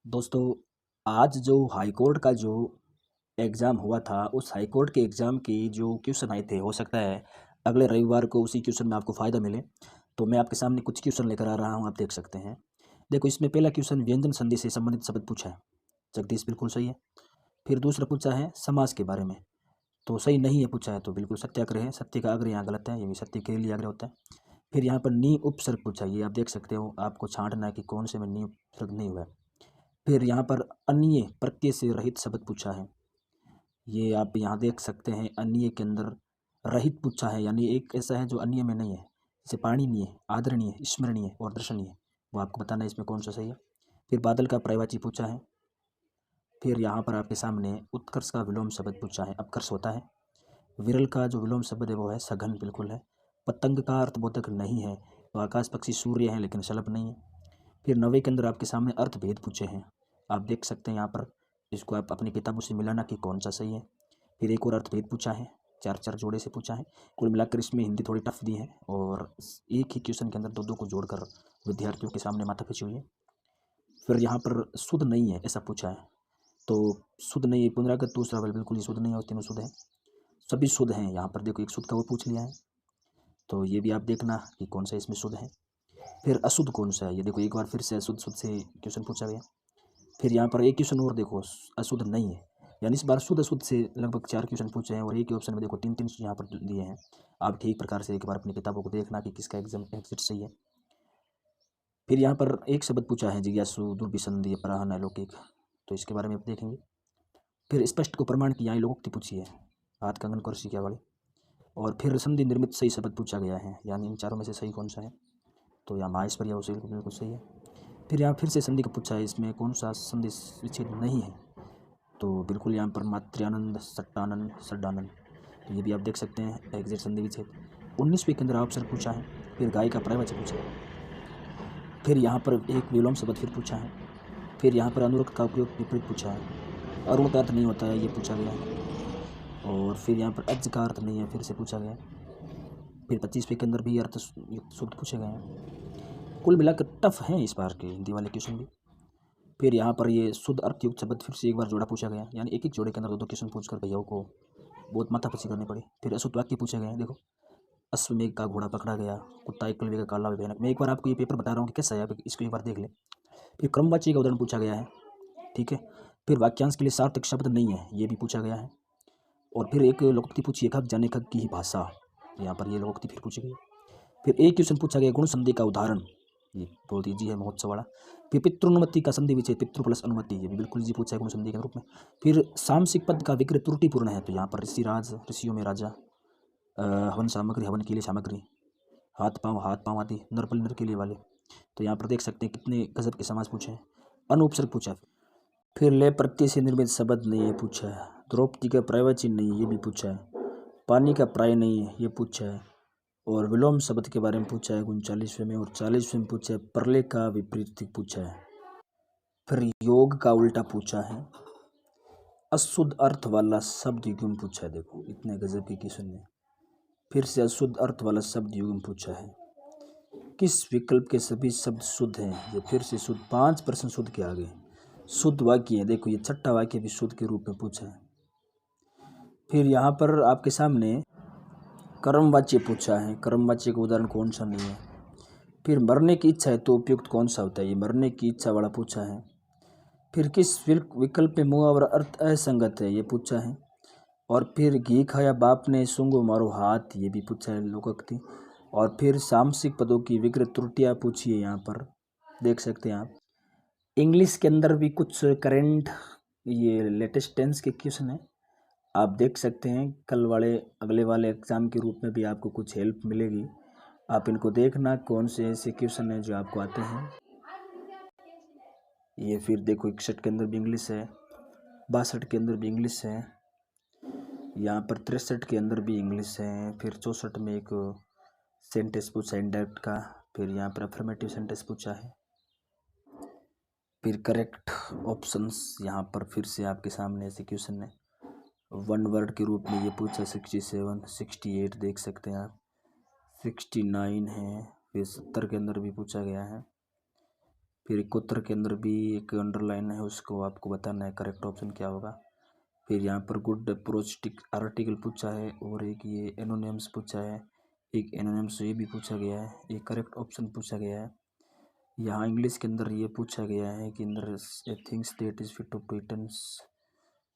दोस्तों, आज जो हाई कोर्ट का जो एग्ज़ाम हुआ था, उस हाई कोर्ट के एग्ज़ाम की जो क्वेश्चन आए थे, हो सकता है अगले रविवार को उसी क्वेश्चन में आपको फ़ायदा मिले। तो मैं आपके सामने कुछ क्वेश्चन लेकर आ रहा हूँ, आप देख सकते हैं। देखो, इसमें पहला क्वेश्चन व्यंजन संधि से संबंधित शब्द पूछा है। जगदीश बिल्कुल सही है। फिर दूसरा पूछा है समास के बारे में, तो सही नहीं है पूछा है, तो बिल्कुल सत्याग्रह है। सत्य का अग्र यहाँ गलत है, ये भी सत्य के लिए आग्रह होता है। फिर यहाँ पर नी उपसर्ग पूछा है, ये आप देख सकते हो, आपको छाँटना है कि कौन से में नी उपसर्ग नहीं हुआ है। फिर यहाँ पर अन्य प्रत्यय से रहित शब्द पूछा है, ये आप यहाँ देख सकते हैं। अन्य के अंदर रहित पूछा है, यानी एक ऐसा है जो अन्य में नहीं है, जैसे पाणिनीय, आदरणीय, स्मरणीय और दर्शनीय। वो आपको बताना है इसमें कौन सा सही है। फिर बादल का पर्यायवाची पूछा है। फिर यहाँ पर आपके सामने उत्कर्ष का विलोम शब्द पूछा है, अपकर्ष होता है। विरल का जो विलोम शब्द है वो है सघन, बिल्कुल है। पतंग का अर्थबोधक नहीं है, तो आकाश पक्षी सूर्य है लेकिन शलभ नहीं है। फिर नवे के अंदर आपके सामने अर्थभेद पूछे हैं, आप देख सकते हैं यहाँ पर। इसको आप अपनी किताबों से मिलाना कि कौन सा सही है। फिर एक और अर्थभेद पूछा है, चार चार जोड़े से पूछा है। कुल मिलाकर इसमें हिंदी थोड़ी टफ दी है, और एक ही क्वेश्चन के अंदर दो दो को जोड़कर विद्यार्थियों के सामने माथापच्ची हुई है। फिर यहाँ पर शुद्ध नहीं है ऐसा पूछा है, तो शुद्ध नहीं है, पुनरागत दूसरा बल बिल्कुल ही शुद्ध नहीं है, और तीनों शुद्ध है। सभी शुद्ध हैं यहाँ पर, देखो एक शुद्ध का वो पूछ लिया है, तो ये भी आप देखना कि कौन सा इसमें शुद्ध है। फिर अशुद्ध कौन सा है, ये देखो एक बार फिर से अशुद्ध शुद्ध से क्वेश्चन पूछा गया। फिर यहाँ पर एक क्वेश्चन और देखो, अशुद्ध नहीं है, यानी इस बार शुद्ध अशुद्ध से लगभग चार क्वेश्चन पूछे हैं, और एक ही ऑप्शन में देखो तीन तीन यहाँ पर दिए हैं। आप ठीक प्रकार से एक बार अपनी किताबों को देखना कि किसका एग्जाम एग्जिट सही है। फिर यहाँ पर एक शब्द पूछा है, जिज्ञासु, दुर्भिसंधि, अपराहन, अलौकिक, तो इसके बारे में आप देखेंगे। फिर स्पष्ट को प्रमाण की यहाँ लोकोक्ति पूछी है, हाथ कंगन कुर्सी क्या वाली। और फिर संधि निर्मित सही शब्द पूछा गया है, यानी इन चारों में से सही कौन सा है, तो यहाँ माहेश्वर या उसी बिल्कुल सही है। फिर यहाँ फिर से संधि का पूछा है, इसमें कौन सा संधि विच्छेद नहीं है, तो बिल्कुल यहाँ पर मात्र्यानंद, सट्टानंद, सड्डानंद, तो ये भी आप देख सकते हैं एग्जैक्ट संधि विच्छेद। 19वें के अंदर ऑप्शन पूछा है। फिर गाय का पर्यायवाची पूछा है। फिर यहाँ पर एक विलोम शब्द फिर पूछा है। फिर यहाँ पर अनुरक्त का उपयोग विपरीत पूछा है, अरुण का अर्थ नहीं होता है, ये पूछा गया है। और फिर यहाँ पर अज का अर्थ नहीं है, फिर से पूछा गया। फिर 25वें के अंदर भी अर्थ शुद्ध पूछे गए हैं। कुल मिलाकर टफ हैं इस बार के हिंदी वाले क्वेश्चन भी। फिर यहाँ पर ये शुद्ध अर्थयुक्त शब्द फिर से एक बार जोड़ा पूछा गया, यानी एक एक जोड़े के अंदर दो दो क्वेश्चन पूछकर भैया को बहुत माथापच्ची करनी पड़ी। फिर अशुद्ध वाक्य पूछे गए हैं, देखो, अश्वमेघ का घोड़ा पकड़ा गया, कुत्ता एकलव्य का काला व भयानक। मैं एक बार आपको ये पेपर बता रहा हूँ कि कैसा है, आप इसको एक बार देख ले। फिर क्रमवाची का उदाहरण पूछा गया है, ठीक है। फिर वाक्यांश के लिए सार्थक शब्द नहीं है, ये भी पूछा गया है। और फिर एक लोकोक्ति पूछी है, खग जाने खग की ही भाषा, यहाँ पर ये लोकोक्ति फिर पूछी गई। फिर एक क्वेश्चन पूछा गया, गुण संधि का उदाहरण, ये बहुत ईजी है, महोत्सव वाला। फिर पितृनुमति का संधि विच्छेद, पितृ प्लस अनुमति, ये भी बिल्कुल ईजी पूछा है गुण संधि के रूप में। फिर सामसिक पद का विग्रह त्रुटिपूर्ण है, तो यहाँ पर ऋषिराज, ऋषियों में राजा, हवन सामग्री, हवन के लिए सामग्री, हाथ पाँव आदि, नरपल नर के लिए वाले, तो यहाँ पर देख सकते हैं कितने गजब के समास पूछे हैं। अनुपसर्ग पूछा है। फिर ले प्रत्यय से निर्मित शब्द नहीं, ये पूछा है। द्रौपदी का पर्यायवाची नहीं, ये भी पूछा है। पानी का प्राय नहीं है, ये पूछा है। और विलोम शब्द के बारे में पूछा है 39वें में, और 40वें में पूछा है प्रलय का विपरीत पूछा है। फिर योग का उल्टा पूछा है। अशुद्ध अर्थ वाला शब्द युग्म पूछा है, देखो इतने गजब के क्वेश्चन में। फिर से अशुद्ध अर्थ वाला शब्द युग्म पूछा है। किस विकल्प के सभी शब्द शुद्ध हैं, ये फिर से शुद्ध, 5 प्रश्न शुद्ध के आगे शुद्ध वाक्य है, देखो ये छठा वाक्य भी शुद्ध के रूप में पूछा है। फिर यहाँ पर आपके सामने कर्मवाच्य पूछा है, कर्मवाच्य का उदाहरण कौन सा नहीं है। फिर मरने की इच्छा है तो उपयुक्त कौन सा होता है, ये मरने की इच्छा वाला पूछा है। फिर किस विकल्प में मुहावरा अर्थ असंगत है, ये पूछा है। और फिर घी खाया बाप ने सूंघो मारो हाथ, ये भी पूछा है लोकोक्ति। और फिर सामसिक पदों की विकृत त्रुटियाँ पूछी है, यहाँ पर देख सकते हैं आप। इंग्लिश के अंदर भी कुछ करेंट, ये लेटेस्ट टेंस के क्वेश्चन है, आप देख सकते हैं। कल वाले अगले वाले एग्ज़ाम के रूप में भी आपको कुछ हेल्प मिलेगी, आप इनको देखना कौन से ऐसे क्वेश्चन हैं जो आपको आते हैं। ये फिर देखो 61 के अंदर भी इंग्लिश है, 62 के अंदर भी इंग्लिश है, यहाँ पर 63 के अंदर भी इंग्लिश है। फिर 64 में एक सेंटेंस पूछा इनडायरेक्ट का। फिर यहाँ पर अफर्मेटिव सेंटेंस पूछा है। फिर करेक्ट ऑप्शंस यहाँ पर फिर से आपके सामने ऐसे क्वेश्चन है, वन वर्ड के रूप में ये पूछा 67, 68 देख सकते हैं आप, 69 है। फिर 70 के अंदर भी पूछा गया है। फिर 71 के अंदर भी एक अंडरलाइन है, उसको आपको बताना है करेक्ट ऑप्शन क्या होगा। फिर यहाँ पर गुड अप्रोच आर्टिकल पूछा है, और एक ये एनोनिम्स पूछा है, एक एनोनिम्स ये भी पूछा गया है, एक करेक्ट ऑप्शन पूछा गया है। यहाँ इंग्लिश के अंदर ये पूछा गया है कि अंदर things that is fit to Britons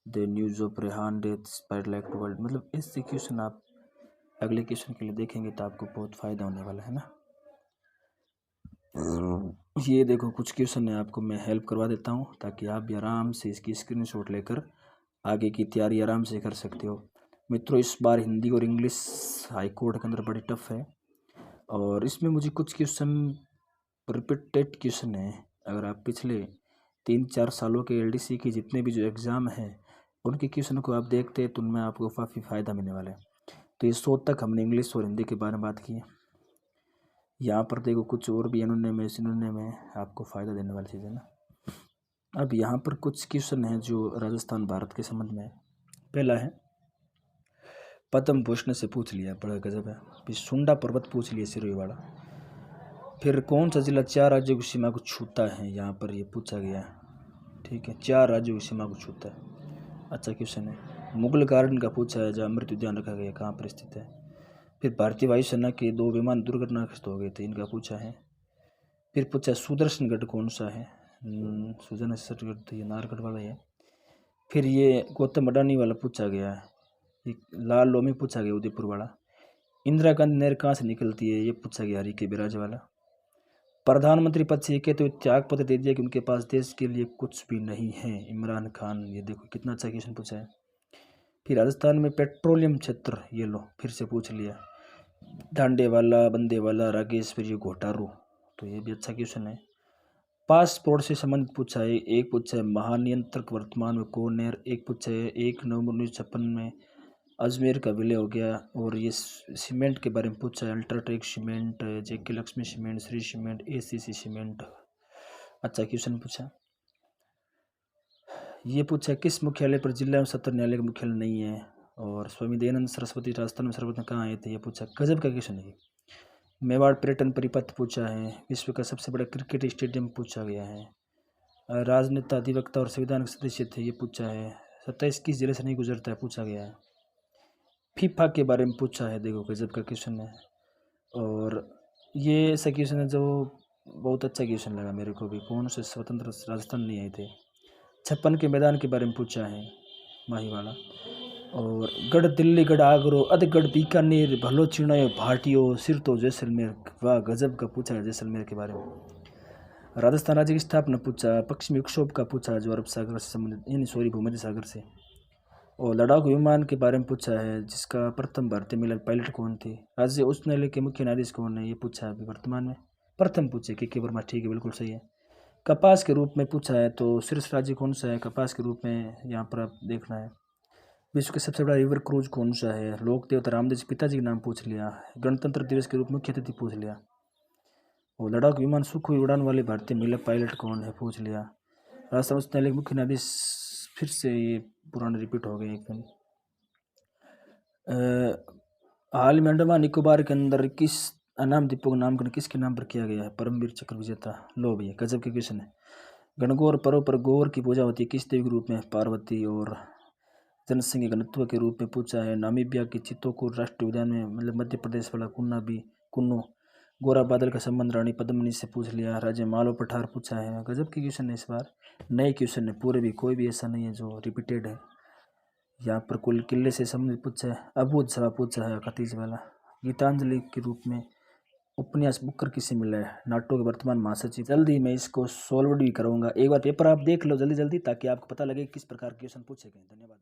the news of Rehan death spread like to world. मतलब इससे क्वेश्चन आप अगले क्वेश्चन के लिए देखेंगे तो आपको बहुत फ़ायदा होने वाला है ना। ये देखो कुछ क्वेश्चन है, आपको मैं हेल्प करवा देता हूँ ताकि आप भी आराम से इसकी स्क्रीनशॉट लेकर आगे की तैयारी आराम से कर सकते हो। मित्रों, इस बार हिंदी और इंग्लिश हाई कोर्ट के अंदर बड़ी टफ है, और इसमें मुझे कुछ क्वेश्चन रिपीटेड क्वेश्चन है। अगर आप पिछले 3-4 सालों के एलडीसी के जितने भी जो एग्ज़ाम हैं उनके क्वेश्चन को आप देखते हैं तो उनमें आपको काफ़ी फ़ायदा मिलने वाला है। तो ये 100 तक हमने इंग्लिश और हिंदी के बारे में बात की है। यहाँ पर देखो कुछ और भी एनोनिम में आपको फ़ायदा देने वाली चीज़ है ना। अब यहाँ पर कुछ क्वेश्चन हैं जो राजस्थान भारत के संबंध में है। पहला है, पद्म भूषण से पूछ लिया, बड़ा गजब है। फिर सुंडा पर्वत पूछ लिया, सिरोही वाला। फिर कौन सा जिला 4 राज्यों की सीमा को छूता है, यहाँ पर ये पूछा गया है। ठीक है, 4 राज्यों की सीमा को छूता है, अच्छा क्वेश्चन है। मुगल गार्डन का पूछा है, जहाँ मृत्यु उद्यान रखा गया कहाँ पर स्थित है। फिर भारतीय वायुसेना के 2 विमान दुर्घटनाग्रस्त हो गए थे, इनका पूछा है। फिर पूछा सुदर्शनगढ़ कौन सा है, सुदर्शनगढ़ तो ये नारगढ़ वाला है। फिर ये गौतम अडानी वाला पूछा गया है, ये लाल लोमी पूछा गया उदयपुर वाला। इंदिरा गांधी नहर कहाँ से निकलती है, ये पूछा गया हरी के बिराज वाला। प्रधानमंत्री पद से ये कहते हुए त्याग पत्र दे दिया कि उनके पास देश के लिए कुछ भी नहीं है, इमरान खान। ये देखो कितना अच्छा क्वेश्चन पूछा है। फिर राजस्थान में पेट्रोलियम क्षेत्र, ये लो फिर से पूछ लिया, डांडे वाला, बंदे वाला, राकेश, फिर ये घोटारू, तो ये भी अच्छा क्वेश्चन है। पासपोर्ट से संबंधित पूछा है, एक पूछा है महानियंत्रक वर्तमान में कौन है, एक पूछा है 1 नवंबर 1956 में अजमेर का विलय हो गया, और ये सीमेंट के बारे में पूछा है, UltraTech cement, JK Lakshmi cement, Shree cement, ACC cement, अच्छा क्वेश्चन पूछा। ये पूछा किस मुख्यालय पर जिला एवं सत्र न्यायालय का मुख्यालय नहीं है, और स्वामी दयानंद सरस्वती राजस्थान में सर्वप्रथम कहाँ आए थे, ये पूछा, गजब का क्वेश्चन है। मेवाड़ पर्यटन परिपथ पूछा है, विश्व का सबसे बड़ा क्रिकेट स्टेडियम पूछा गया है। राजनेता, अधिवक्ता और संविधान के सदस्य थे, ये पूछा है। 27 किस जिले से नहीं गुजरता है, पूछा गया है। फीफा के बारे में पूछा है, देखो गजब का क्वेश्चन है। और ये ऐसा क्वेश्चन है जो बहुत अच्छा क्वेश्चन लगा मेरे को भी, कौन से स्वतंत्र राजस्थान नहीं आए थे। 56 के मैदान के बारे में पूछा है, माहीवाड़ा। और गढ़ दिल्ली, गढ़ आगरो, अधगढ़ बीकानेर, भलो चिड़ायो, भाटियो, सिर तो जैसलमेर, वाह गजब का पूछा है जैसलमेर के बारे में। राजस्थान राज्य की स्थापना पूछा, पश्चिमी विक्षोभ का पूछा जो अरब सागर से संबंधित, यानी सॉरी भूमध्य सागर से। और लड़ाकू विमान के बारे में पूछा है, जिसका प्रथम भारतीय महिला पायलट कौन थे। राज्य उच्च न्यायालय के मुख्य न्यायाधीश कौन है, ये पूछा है अभी वर्तमान में। प्रथम पूछे के वर्मा, ठीक है बिल्कुल सही है। कपास के रूप में पूछा है, तो शीर्ष राज्य कौन सा है कपास के रूप में, यहाँ पर आप देखना है। विश्व का सबसे बड़ा रिवर क्रूज कौन सा है, लोक देवता रामदेव पिताजी का नाम पूछ लिया। गणतंत्र दिवस के रूप में मुख्य अतिथि पूछ लिया। और लड़ाकू विमान सुखोई उड़ान वाले भारतीय महिला पायलट कौन है, पूछ लिया। राजस्थान उच्च न्यायालय के मुख्य न्यायाधीश, फिर से ये पुराने रिपीट हो गए एकदम। हाल में अंडमान निकोबार के अंदर किस अनाम द्वीपों का नामकरण किसके नाम पर किया गया है, परमवीर चक्र विजेता। लो भैया गजब के क्वेश्चन है। गणगौर पर्व पर गौर की पूजा होती है किस देवी के रूप में, पार्वती। और जनसंख्या घनत्व के रूप में पूछा है, नामीबिया के चित्तौड़गढ़ राष्ट्रीय उद्यान में, मतलब मध्य प्रदेश वाला कुन्नो। गोरा बादल का संबंध रानी पद्मिनी से पूछ लिया। राज्य मालो पठार पूछा है, गजब के क्वेश्चन है इस बार, नए क्वेश्चन है पूरे भी, कोई भी ऐसा नहीं है जो रिपीटेड है। यहाँ पर कुल किले से संबंधित पूछा है, अबूझ सवाल पूछा है खतीज वाला। गीतांजलि के रूप में उपन्यास बुकर किसे मिला है, नाटो के वर्तमान महासचिव। जल्दी मैं इसको सॉल्व भी करूँगा, एक बार पेपर आप देख लो जल्दी जल्दी ताकि आपको पता लगे किस प्रकार के क्वेश्चन पूछे गए। धन्यवाद।